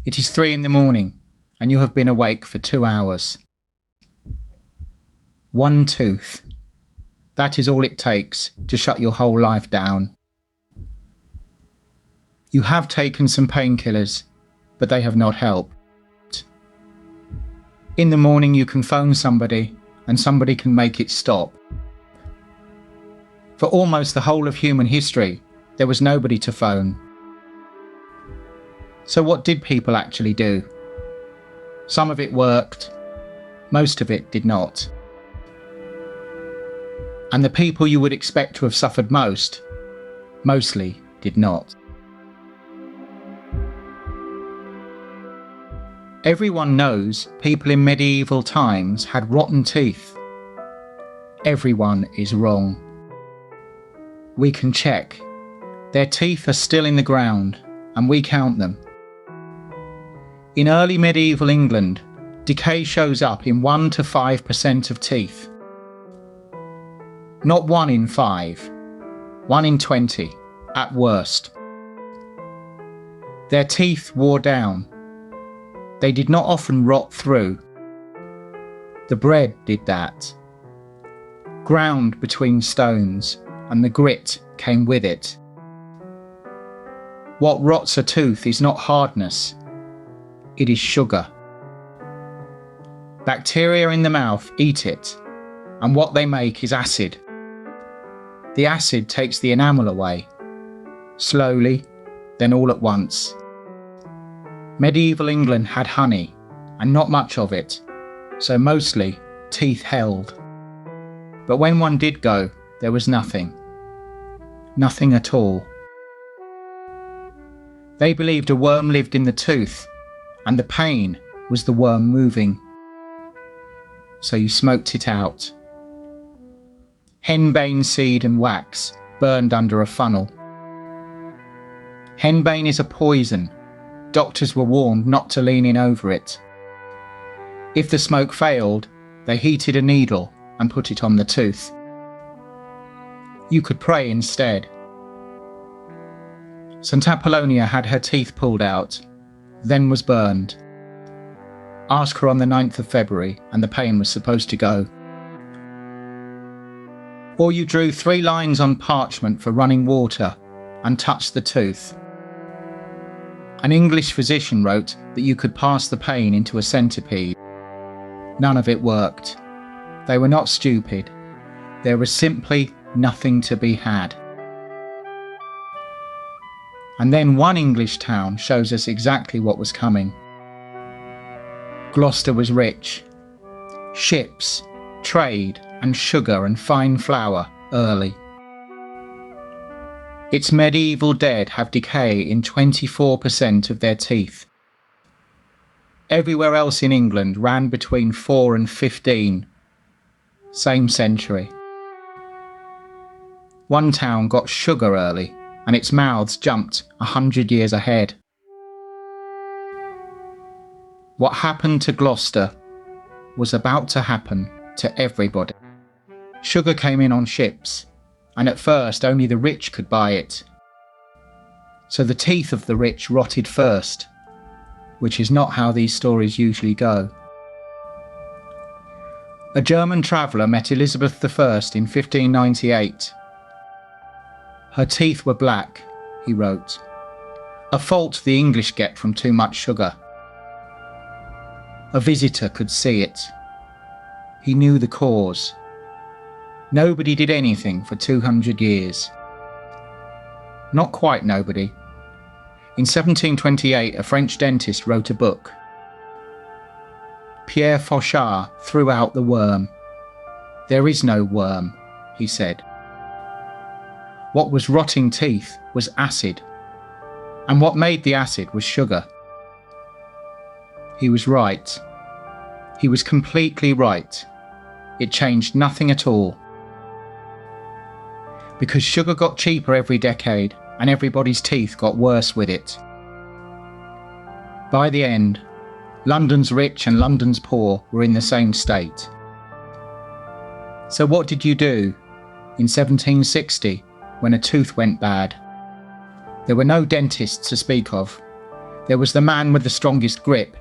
It is 3 in the morning, and you have been awake for 2 hours. 1 tooth. That is all it takes to shut your whole life down. You have taken some painkillers, but they have not helped. In the morning you can phone somebody, and somebody can make it stop. For almost the whole of human history, there was nobody to phone. So what did people actually do? Some of it worked, most of it did not. And the people you would expect to have suffered most, mostly did not. Everyone knows people in medieval times had rotten teeth. Everyone is wrong. We can check. Their teeth are still in the ground, and we count them. In early medieval England, decay shows up in 1 to 5% of teeth. Not 1 in 5, 1 in 20, at worst. Their teeth wore down. They did not often rot through. The bread did that. Ground between stones, and the grit came with it. What rots a tooth is not hardness, it is sugar. Bacteria in the mouth eat it, and what they make is acid. The acid takes the enamel away, slowly, then all at once. Medieval England had honey, and not much of it, so mostly teeth held. But when one did go, there was nothing. Nothing at all. They believed a worm lived in the tooth, and the pain was the worm moving. So you smoked it out. Henbane seed and wax burned under a funnel. Henbane is a poison. Doctors were warned not to lean in over it. If the smoke failed, they heated a needle and put it on the tooth. You could pray instead. St. Apollonia had her teeth pulled out, then was burned. Ask her on the 9th of February and the pain was supposed to go. Or you drew 3 lines on parchment for running water and touched the tooth. An English physician wrote that you could pass the pain into a centipede. None of it worked. They were not stupid. There was simply nothing to be had. And then one English town shows us exactly what was coming. Gloucester was rich. Ships, trade, and sugar and fine flour early. Its medieval dead have decay in 24% of their teeth. Everywhere else in England ran between 4 and 15. Same century. One town got sugar early, and its mouths jumped 100 years ahead. What happened to Gloucester was about to happen to everybody. Sugar came in on ships, and at first only the rich could buy it. So the teeth of the rich rotted first, which is not how these stories usually go. A German traveller met Elizabeth I in 1598. Her teeth were black, he wrote, a fault the English get from too much sugar. A visitor could see it. He knew the cause. Nobody did anything for 200 years. Not quite nobody. In 1728, a French dentist wrote a book. Pierre Fauchard threw out the worm. There is no worm, he said. What was rotting teeth was acid, and what made the acid was sugar. He was right. He was completely right. It changed nothing at all. Because sugar got cheaper every decade, and everybody's teeth got worse with it. By the end, London's rich and London's poor were in the same state. So what did you do in 1760 when a tooth went bad? There were no dentists to speak of. There was the man with the strongest grip.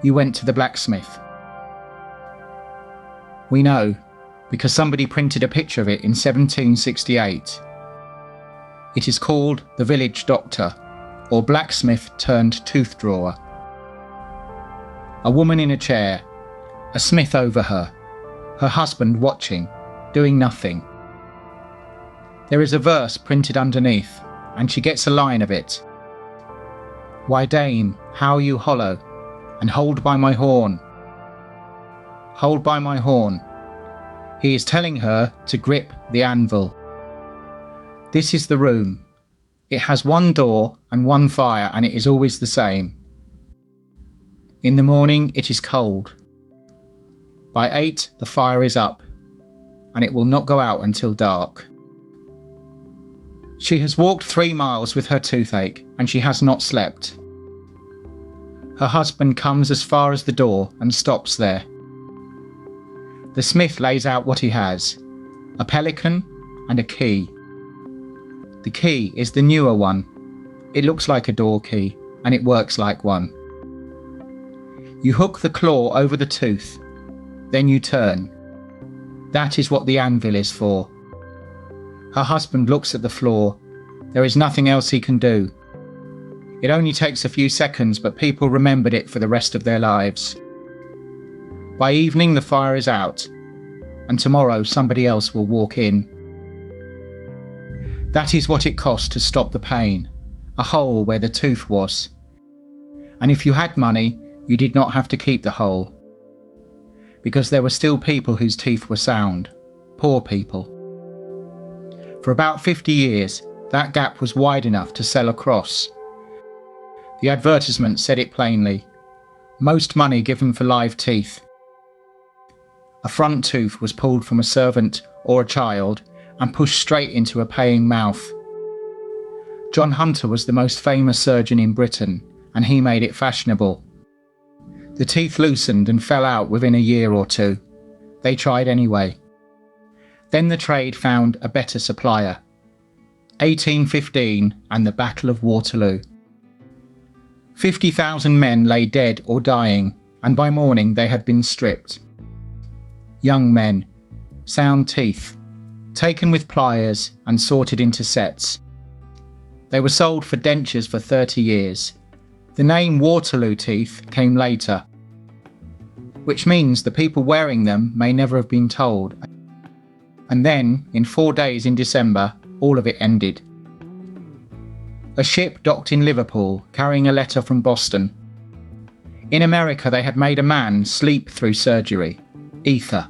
You went to the blacksmith. We know, because somebody printed a picture of it in 1768. It is called the village doctor, or blacksmith turned tooth drawer. A woman in a chair, a smith over her husband watching, doing nothing. There is a verse printed underneath, and she gets a line of it. Why, dame, how you hollow, and hold by my horn. Hold by my horn. He is telling her to grip the anvil. This is the room. It has one door and one fire, and it is always the same. In the morning it is cold. By 8 the fire is up, and it will not go out until dark. She has walked 3 miles with her toothache, and she has not slept. Her husband comes as far as the door and stops there. The smith lays out what he has, a pelican and a key. The key is the newer one. It looks like a door key, and it works like one. You hook the claw over the tooth, then you turn. That is what the anvil is for. Her husband looks at the floor. There is nothing else he can do. It only takes a few seconds, but people remembered it for the rest of their lives. By evening the fire is out, and tomorrow somebody else will walk in. That is what it cost to stop the pain, a hole where the tooth was. And if you had money, you did not have to keep the hole, because there were still people whose teeth were sound, poor people. For about 50 years, that gap was wide enough to sell across. The advertisement said it plainly. Most money given for live teeth. A front tooth was pulled from a servant or a child and pushed straight into a paying mouth. John Hunter was the most famous surgeon in Britain, and he made it fashionable. The teeth loosened and fell out within a year or two. They tried anyway. Then the trade found a better supplier. 1815 and the Battle of Waterloo. 50,000 men lay dead or dying, and by morning they had been stripped. Young men, sound teeth, taken with pliers and sorted into sets. They were sold for dentures for 30 years. The name Waterloo teeth came later, which means the people wearing them may never have been told. And then, in 4 days in December, all of it ended. A ship docked in Liverpool, carrying a letter from Boston. In America, they had made a man sleep through surgery. Ether.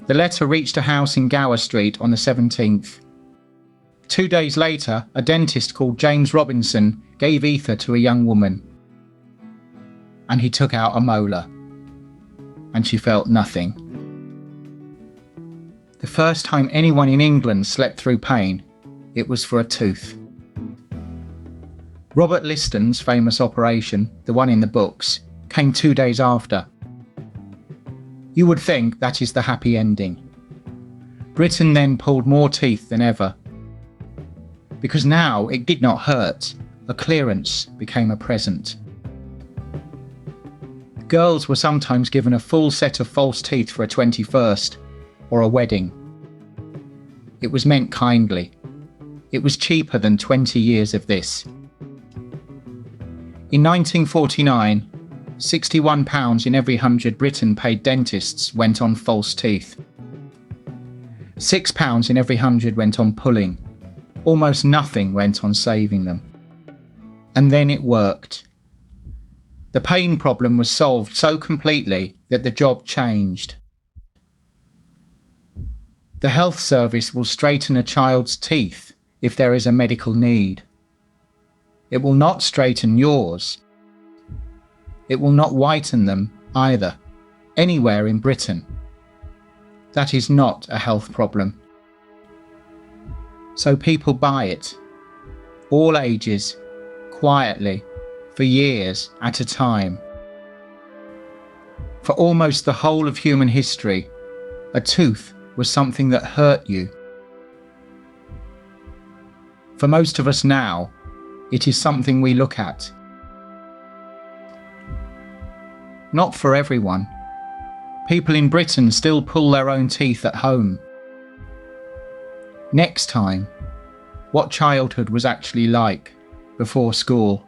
The letter reached a house in Gower Street on the 17th. 2 days later, a dentist called James Robinson gave ether to a young woman. And he took out a molar. And she felt nothing. The first time anyone in England slept through pain, it was for a tooth. Robert Liston's famous operation, the one in the books, came 2 days after. You would think that is the happy ending. Britain then pulled more teeth than ever. Because now it did not hurt. A clearance became a present. Girls were sometimes given a full set of false teeth for a 21st or a wedding. It was meant kindly. It was cheaper than 20 years of this. In 1949, £61 in every 100 Britain paid dentists went on false teeth. £6 in every 100 went on pulling. Almost nothing went on saving them. And then it worked. The pain problem was solved so completely that the job changed. The health service will straighten a child's teeth if there is a medical need. It will not straighten yours. It will not whiten them either, anywhere in Britain. That is not a health problem. So people buy it, all ages, quietly, for years at a time. For almost the whole of human history, a tooth was something that hurt you. For most of us now, It is something we look at. Not for everyone. People in Britain still pull their own teeth at home. Next time, what childhood was actually like before school.